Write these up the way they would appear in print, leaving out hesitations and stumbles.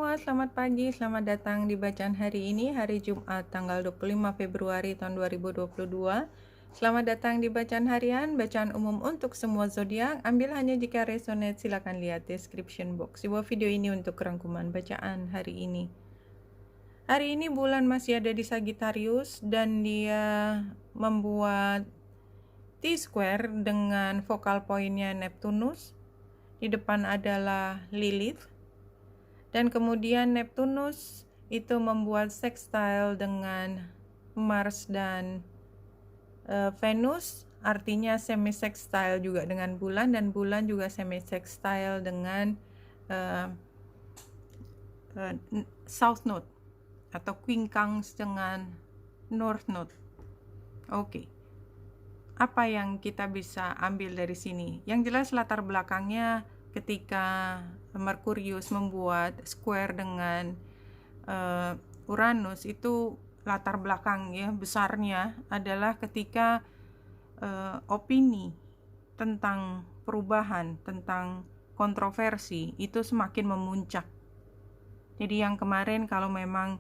semua, selamat pagi, selamat datang di bacaan hari ini, hari Jumat tanggal 25 Februari tahun 2022. Selamat datang di bacaan harian, bacaan umum untuk semua zodiak. Ambil hanya jika resonate, silakan lihat description box. Di bawah video ini untuk rangkuman bacaan hari ini. Hari ini bulan masih ada di Sagittarius dan dia membuat T-square dengan focal pointnya Neptunus. Di depan adalah Lilith. Dan kemudian Neptunus itu membuat sextile dengan Mars dan Venus, artinya semi sextile juga dengan bulan, dan bulan juga semi sextile dengan South Node atau quincunx dengan North Node. Oke. Apa yang kita bisa ambil dari sini? Yang jelas latar belakangnya ketika Merkurius membuat square dengan Uranus, itu latar belakang ya besarnya adalah ketika opini tentang perubahan, tentang kontroversi itu semakin memuncak. Jadi yang kemarin kalau memang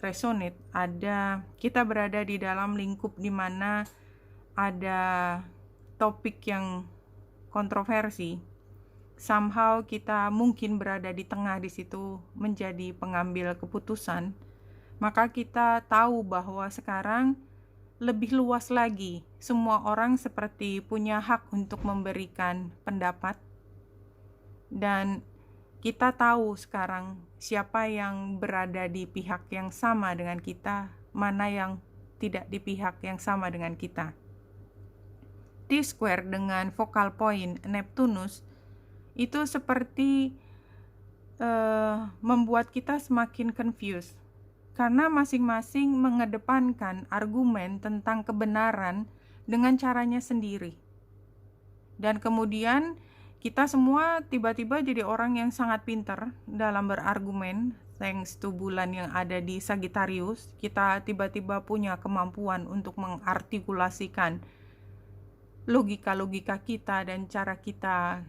resonate, kita berada di dalam lingkup di mana ada topik yang kontroversi, somehow kita mungkin berada di tengah di situ menjadi pengambil keputusan, maka kita tahu bahwa sekarang lebih luas lagi, semua orang seperti punya hak untuk memberikan pendapat, dan kita tahu sekarang siapa yang berada di pihak yang sama dengan kita, mana yang tidak di pihak yang sama dengan kita. T-square dengan focal point Neptunus itu seperti membuat kita semakin confused, karena masing-masing mengedepankan argumen tentang kebenaran dengan caranya sendiri. Dan kemudian kita semua tiba-tiba jadi orang yang sangat pintar dalam berargumen. Thanks to bulan yang ada di Sagittarius, kita tiba-tiba punya kemampuan untuk mengartikulasikan logika-logika kita dan cara kita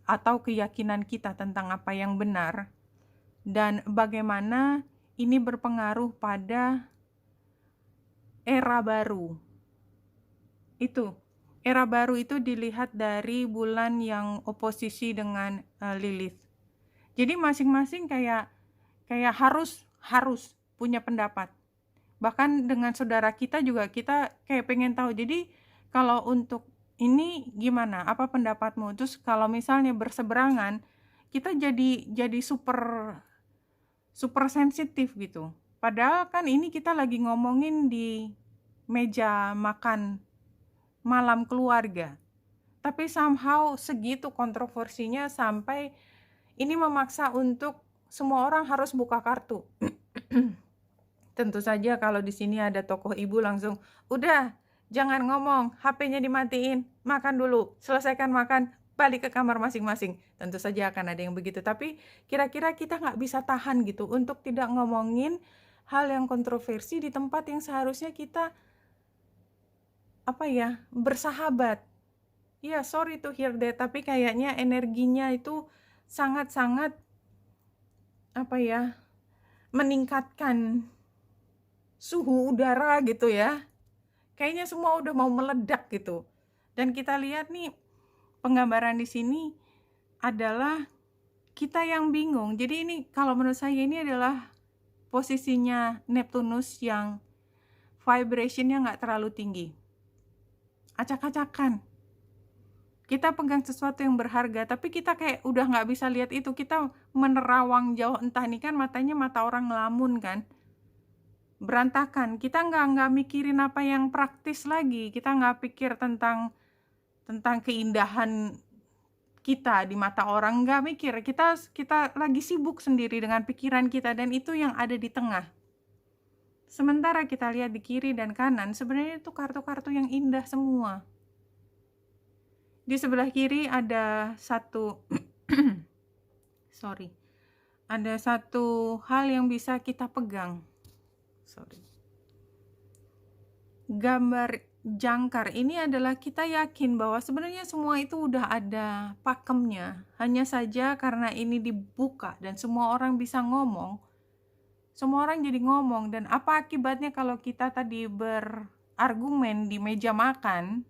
atau keyakinan kita tentang apa yang benar, dan bagaimana ini berpengaruh pada era baru. Era baru itu dilihat dari bulan yang oposisi dengan Lilith. Jadi masing-masing kayak harus punya pendapat. Bahkan dengan saudara kita juga kita kayak pengen tahu. Jadi kalau untuk ini gimana? Apa pendapatmu? Terus kalau misalnya berseberangan, kita jadi super sensitif gitu. Padahal kan ini kita lagi ngomongin di meja makan malam keluarga. Tapi somehow segitu kontroversinya sampai ini memaksa untuk semua orang harus buka kartu. Tentu saja kalau di sini ada tokoh ibu langsung, udah jangan ngomong, HP-nya dimatiin, makan dulu, selesaikan makan, balik ke kamar masing-masing. Tentu saja akan ada yang begitu, tapi kira-kira kita nggak bisa tahan gitu untuk tidak ngomongin hal yang kontroversi di tempat yang seharusnya kita bersahabat. Ya, sorry to hear that, tapi kayaknya energinya itu sangat-sangat meningkatkan suhu udara gitu ya. Kayaknya semua udah mau meledak gitu. Dan kita lihat nih, penggambaran di sini adalah kita yang bingung. Jadi ini kalau menurut saya ini adalah posisinya Neptunus yang vibrationnya nggak terlalu tinggi. Acak-acakan. Kita pegang sesuatu yang berharga, tapi kita kayak udah nggak bisa lihat itu. Kita menerawang jauh, entah ini kan matanya mata orang ngelamun kan. Berantakan, kita nggak mikirin apa yang praktis lagi, kita nggak pikir tentang keindahan kita di mata orang, nggak mikir, kita lagi sibuk sendiri dengan pikiran kita, dan itu yang ada di tengah. Sementara kita lihat di kiri dan kanan, sebenarnya itu kartu-kartu yang indah semua. Di sebelah kiri ada satu ada satu hal yang bisa kita pegang. Gambar jangkar ini adalah kita yakin bahwa sebenarnya semua itu udah ada pakemnya. Hanya saja karena ini dibuka dan semua orang bisa ngomong, semua orang jadi ngomong. Dan apa akibatnya kalau kita tadi berargumen di meja makan,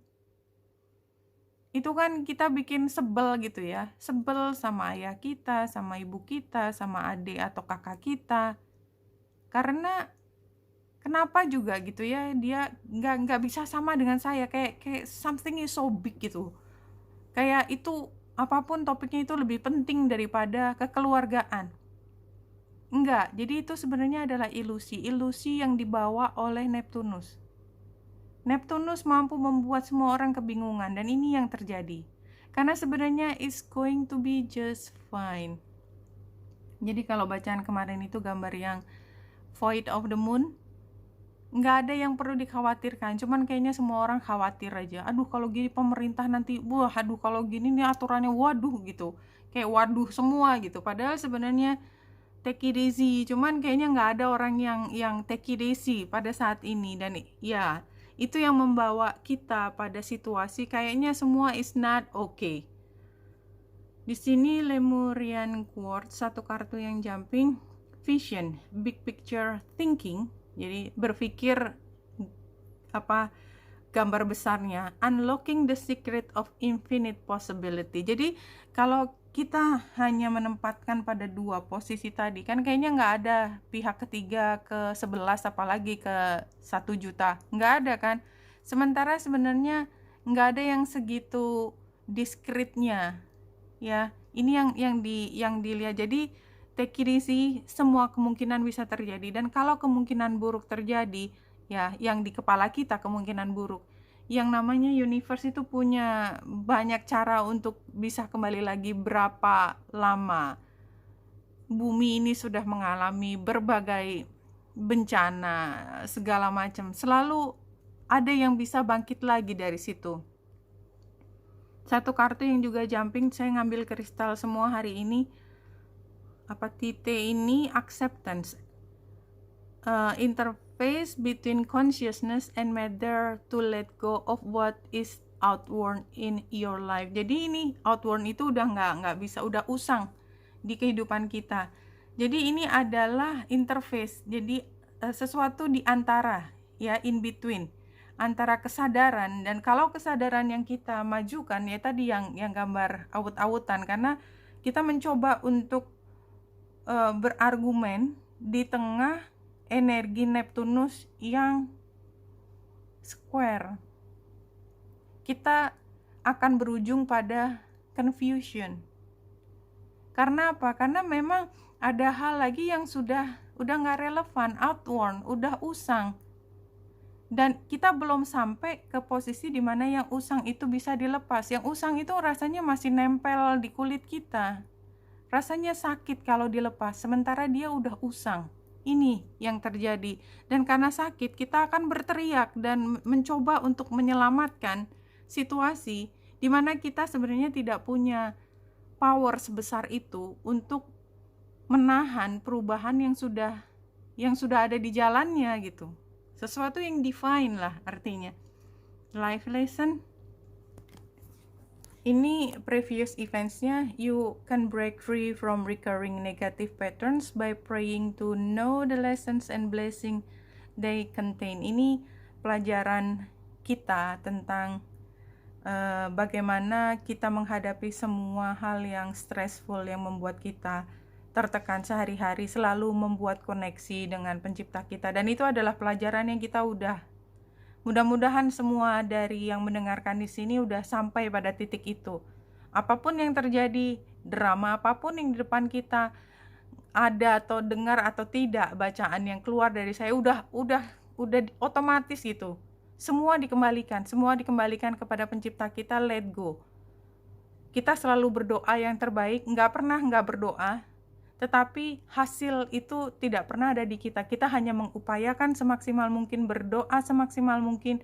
itu kan kita bikin sebel gitu ya. Sebel sama ayah kita, sama ibu kita, sama adik atau kakak kita. Karena kenapa juga gitu ya, dia nggak bisa sama dengan saya, kayak something is so big gitu. Kayak itu apapun topiknya itu lebih penting daripada kekeluargaan. Enggak, jadi itu sebenarnya adalah ilusi yang dibawa oleh Neptunus. Neptunus mampu membuat semua orang kebingungan, dan ini yang terjadi. Karena sebenarnya it's going to be just fine. Jadi kalau bacaan kemarin itu gambar yang void of the moon, nggak ada yang perlu dikhawatirkan, cuman kayaknya semua orang khawatir aja. Aduh kalau gini pemerintah nanti, aduh kalau gini nih aturannya, waduh gitu. Kayak waduh semua gitu. Padahal sebenarnya take it easy, cuman kayaknya nggak ada orang yang take it easy pada saat ini. Dan ya, itu yang membawa kita pada situasi kayaknya semua is not okay. Di sini Lemurian Quartz, satu kartu yang jumping, vision, big picture thinking. Jadi berpikir gambar besarnya, unlocking the secret of infinite possibility. Jadi kalau kita hanya menempatkan pada dua posisi tadi, kan kayaknya nggak ada pihak ketiga ke 11 apalagi ke 1 juta, nggak ada kan. Sementara sebenarnya nggak ada yang segitu diskretnya ya. Ini yang dilihat. Jadi take it easy, semua kemungkinan bisa terjadi. Dan kalau kemungkinan buruk terjadi, ya yang di kepala kita kemungkinan buruk, yang namanya universe itu punya banyak cara untuk bisa kembali lagi. Berapa lama bumi ini sudah mengalami berbagai bencana segala macam, selalu ada yang bisa bangkit lagi dari situ. Satu kartu yang juga jumping, saya ngambil kristal semua hari ini. Tite ini acceptance, interface between consciousness and matter to let go of what is outworn in your life. Jadi ini outworn itu udah nggak bisa, udah usang di kehidupan kita. Jadi ini adalah interface, jadi sesuatu di antara, ya, in between antara kesadaran. Dan kalau kesadaran yang kita majukan ya tadi yang gambar awut-awutan, karena kita mencoba untuk berargumen di tengah energi Neptunus yang square, kita akan berujung pada confusion. Karena apa? Karena memang ada hal lagi yang udah nggak relevan, outworn, udah usang. Dan kita belum sampai ke posisi di mana yang usang itu bisa dilepas. Yang usang itu rasanya masih nempel di kulit kita. Rasanya sakit kalau dilepas, sementara dia udah usang. Ini yang terjadi. Dan karena sakit, kita akan berteriak dan mencoba untuk menyelamatkan situasi di mana kita sebenarnya tidak punya power sebesar itu untuk menahan perubahan yang sudah ada di jalannya gitu. Sesuatu yang divine lah artinya. Life lesson. Ini previous events-nya, you can break free from recurring negative patterns by praying to know the lessons and blessing they contain. Ini pelajaran kita tentang bagaimana kita menghadapi semua hal yang stressful yang membuat kita tertekan sehari-hari, selalu membuat koneksi dengan pencipta kita. Dan itu adalah pelajaran yang kita mudah-mudahan semua dari yang mendengarkan di sini udah sampai pada titik itu. Apapun yang terjadi, drama apapun yang di depan kita, ada atau dengar atau tidak bacaan yang keluar dari saya, udah otomatis gitu. Semua dikembalikan kepada pencipta kita, let go. Kita selalu berdoa yang terbaik, nggak pernah nggak berdoa, tetapi hasil itu tidak pernah ada di kita. Kita hanya mengupayakan semaksimal mungkin, berdoa semaksimal mungkin,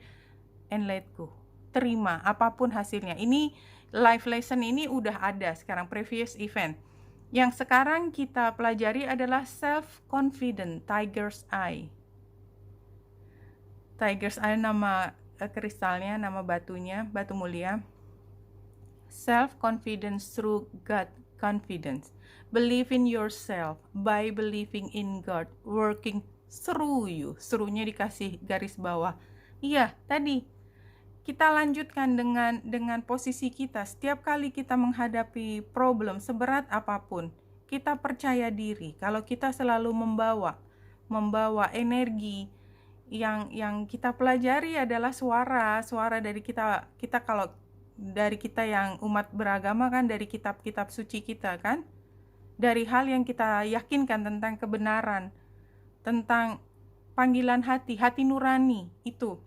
and let go. Terima apapun hasilnya. Ini life lesson ini udah ada sekarang, previous event. Yang sekarang kita pelajari adalah self-confident, tiger's eye. Tiger's eye nama kristalnya, nama batunya, batu mulia. Self-confidence through God confidence. Believe in yourself by believing in God working through you. Through-nya dikasih garis bawah. Iya, tadi kita lanjutkan dengan posisi kita. Setiap kali kita menghadapi problem seberat apapun, kita percaya diri kalau kita selalu membawa energi yang kita pelajari adalah suara dari kita kalau dari kita yang umat beragama kan, dari kitab-kitab suci kita kan, dari hal yang kita yakinkan tentang kebenaran, tentang panggilan hati nurani itu.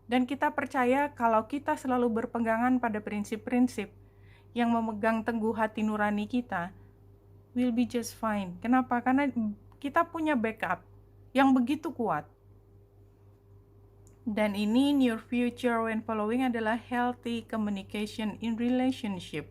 Dan kita percaya kalau kita selalu berpegangan pada prinsip-prinsip yang memegang teguh hati nurani kita, will be just fine. Kenapa? Karena kita punya backup yang begitu kuat. Dan ini in your future when following adalah healthy communication in relationship.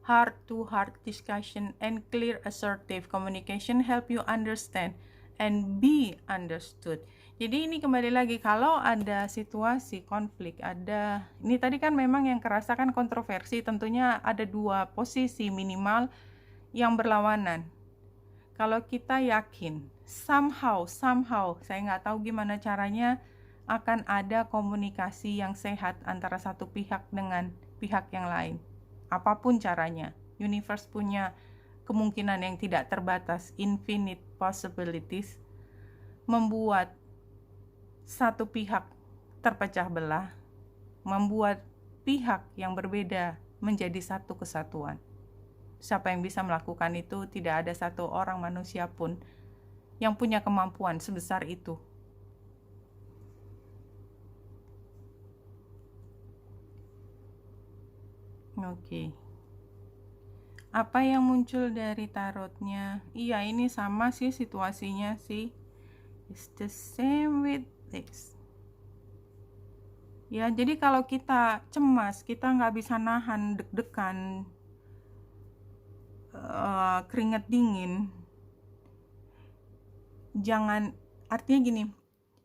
Heart-to-heart discussion and clear assertive communication help you understand and be understood. Jadi ini kembali lagi, kalau ada situasi konflik, ini tadi kan memang yang kerasa kan kontroversi, tentunya ada dua posisi minimal yang berlawanan. Kalau kita yakin somehow saya nggak tahu gimana caranya, akan ada komunikasi yang sehat antara satu pihak dengan pihak yang lain. Apapun caranya, universe punya kemungkinan yang tidak terbatas, infinite possibilities, membuat satu pihak terpecah belah, membuat pihak yang berbeda menjadi satu kesatuan. Siapa yang bisa melakukan itu? Tidak ada satu orang manusia pun yang punya kemampuan sebesar itu. Oke. Apa yang muncul dari tarotnya? Iya, ini sama sih situasinya sih. It's the same with this. Ya, jadi kalau kita cemas, kita nggak bisa nahan deg-degan, keringat dingin. Artinya gini,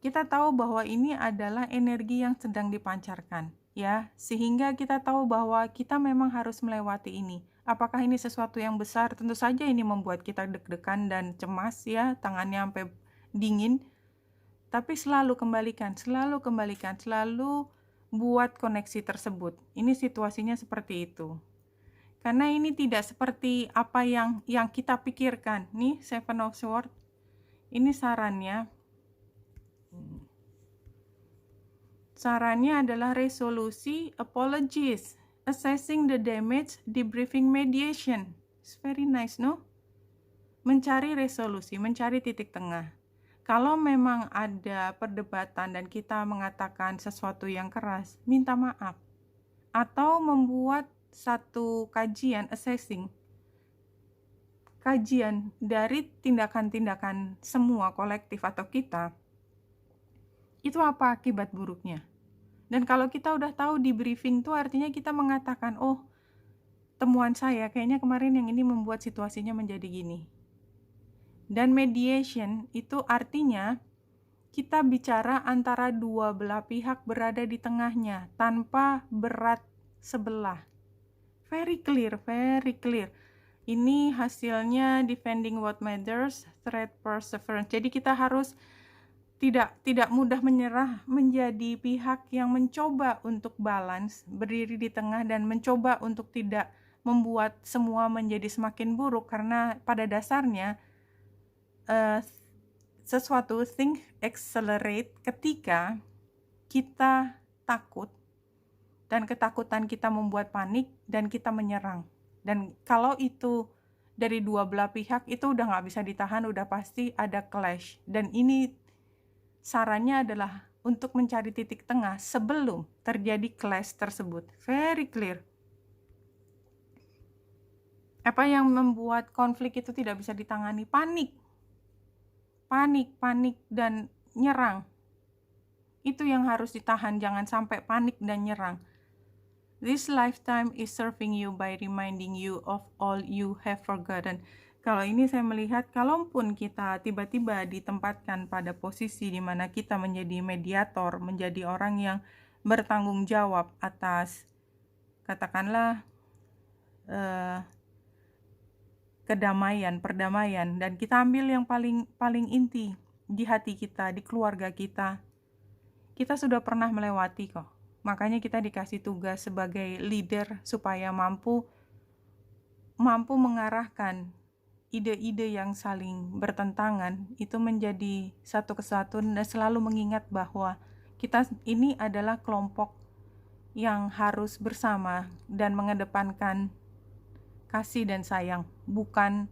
kita tahu bahwa ini adalah energi yang sedang dipancarkan. Ya, sehingga kita tahu bahwa kita memang harus melewati ini. Apakah ini sesuatu yang besar? Tentu saja ini membuat kita deg-degan dan cemas ya, tangannya sampai dingin. Tapi selalu kembalikan, selalu buat koneksi tersebut. Ini situasinya seperti itu. Karena ini tidak seperti apa yang kita pikirkan. Nih, Seven of Swords. Ini sarannya. Sarannya adalah resolusi, apologies, assessing the damage, debriefing, mediation. It's very nice, no? Mencari resolusi, mencari titik tengah. Kalau memang ada perdebatan dan kita mengatakan sesuatu yang keras, minta maaf. Atau membuat satu kajian, assessing, kajian dari tindakan-tindakan semua kolektif atau kita, itu apa akibat buruknya. Dan kalau kita udah tahu di briefing itu artinya kita mengatakan, oh temuan saya kayaknya kemarin yang ini membuat situasinya menjadi gini. Dan mediation itu artinya kita bicara antara dua belah pihak berada di tengahnya tanpa berat sebelah. Very clear. Ini hasilnya defending what matters, threat perseverance. Jadi kita harus tidak mudah menyerah, menjadi pihak yang mencoba untuk balance, berdiri di tengah dan mencoba untuk tidak membuat semua menjadi semakin buruk, karena pada dasarnya sesuatu thing accelerate ketika kita takut dan ketakutan kita membuat panik dan kita menyerang. Dan kalau itu dari dua belah pihak itu udah nggak bisa ditahan, udah pasti ada clash. Dan ini sarannya adalah untuk mencari titik tengah sebelum terjadi clash tersebut. Very clear. Apa yang membuat konflik itu tidak bisa ditangani? Panik dan nyerang. Itu yang harus ditahan, jangan sampai panik dan nyerang. This lifetime is serving you by reminding you of all you have forgotten. Kalau ini saya melihat, kalaupun kita tiba-tiba ditempatkan pada posisi di mana kita menjadi mediator, menjadi orang yang bertanggung jawab atas, katakanlah, kedamaian, perdamaian, dan kita ambil yang paling inti di hati kita, di keluarga kita. Kita sudah pernah melewati kok. Makanya kita dikasih tugas sebagai leader supaya mampu mengarahkan ide-ide yang saling bertentangan itu menjadi satu kesatuan, dan selalu mengingat bahwa kita ini adalah kelompok yang harus bersama dan mengedepankan kasih dan sayang, bukan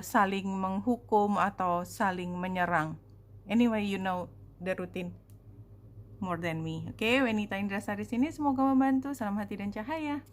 saling menghukum atau saling menyerang. Anyway, you know the routine more than me. Oke, Wenita Indrasari sini, semoga membantu. Salam hati dan cahaya.